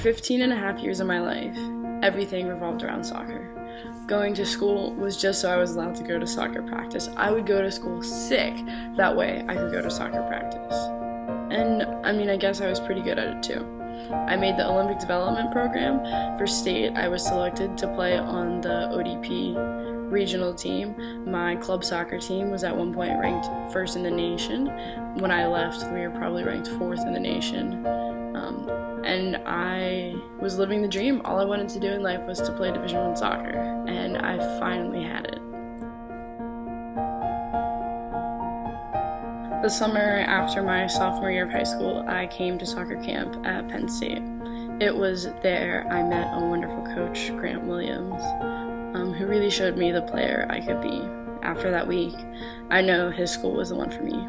For 15 and a half years of my life, everything revolved around soccer. Going to school was just so I was allowed to go to soccer practice. I would go to school sick, that way I could go to soccer practice. And I guess I was pretty good at it too. I made the Olympic development program. For state, I was selected to play on the ODP regional team. My club soccer team was at one point ranked first in the nation. When I left, we were probably ranked fourth in the nation. And I was living the dream. All I wanted to do in life was to play Division I soccer, and I finally had it. The summer after my sophomore year of high school, I came to soccer camp at Penn State. It was there I met a wonderful coach, Grant Williams, who really showed me the player I could be. After that week, I know his school was the one for me.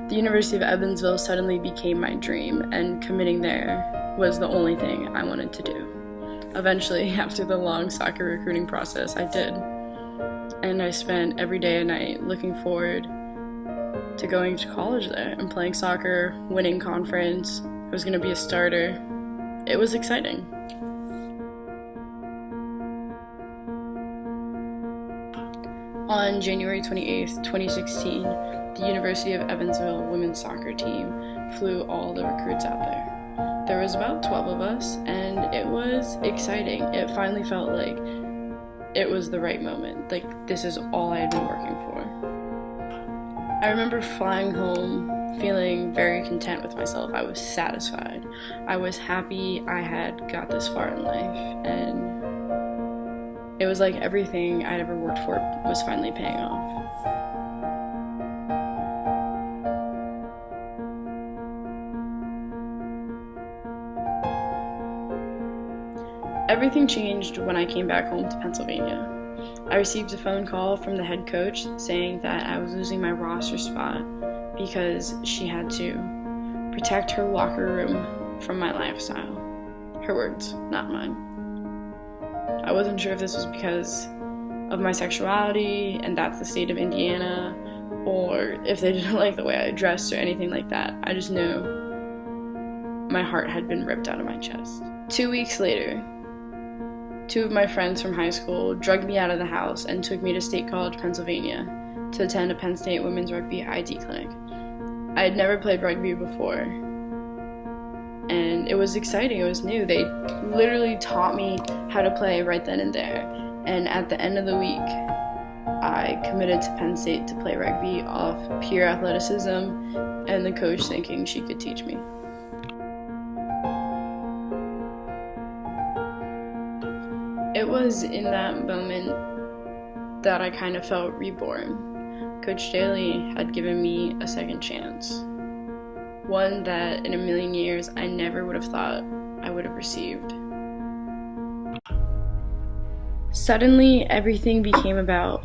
The University of Evansville suddenly became my dream, and committing there was the only thing I wanted to do. Eventually, after the long soccer recruiting process, I did. And I spent every day and night looking forward to going to college there and playing soccer, winning conference. I was going to be a starter. It was exciting. On January 28th, 2016, the University of Evansville women's soccer team flew all the recruits out there. There was about 12 of us, and it was exciting. It finally felt like it was the right moment. Like, this is all I had been working for. I remember flying home feeling very content with myself. I was satisfied. I was happy I had got this far in life, and it was like everything I'd ever worked for was finally paying off. Everything changed when I came back home to Pennsylvania. I received a phone call from the head coach saying that I was losing my roster spot because she had to protect her locker room from my lifestyle. Her words, not mine. I wasn't sure if this was because of my sexuality and that's the state of Indiana, or if they didn't like the way I dressed or anything like that. I just knew my heart had been ripped out of my chest. 2 weeks later, 2 of my friends from high school drugged me out of the house and took me to State College, Pennsylvania to attend a Penn State women's rugby ID clinic. I had never played rugby before, and it was exciting, it was new. They literally taught me how to play right then and there, and at the end of the week, I committed to Penn State to play rugby off pure athleticism and the coach thinking she could teach me. It was in that moment that I kind of felt reborn. Coach Daly had given me a second chance. One that in a million years I never would have thought I would have received. Suddenly, everything became about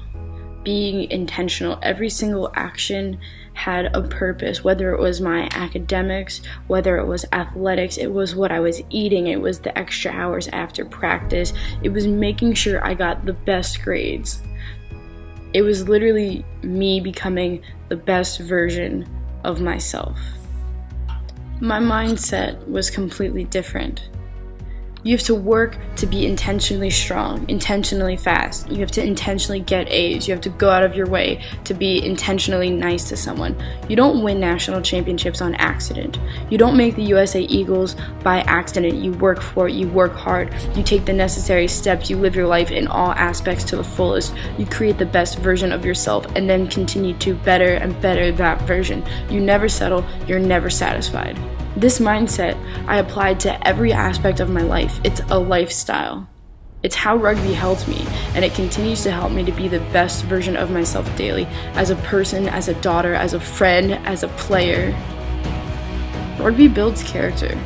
being intentional. Every single action had a purpose, whether it was my academics, whether it was athletics, it was what I was eating, it was the extra hours after practice, it was making sure I got the best grades. It was literally me becoming the best version of myself. My mindset was completely different. You have to work to be intentionally strong, intentionally fast. You have to intentionally get A's. You have to go out of your way to be intentionally nice to someone. You don't win national championships on accident. You don't make the USA Eagles by accident. You work for it. You work hard. You take the necessary steps. You live your life in all aspects to the fullest. You create the best version of yourself and then continue to better and better that version. You never settle. You're never satisfied. This mindset I applied to every aspect of my life. It's a lifestyle. It's how rugby helped me, and it continues to help me to be the best version of myself daily, as a person, as a daughter, as a friend, as a player. Rugby builds character.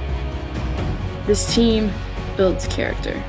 This team builds character.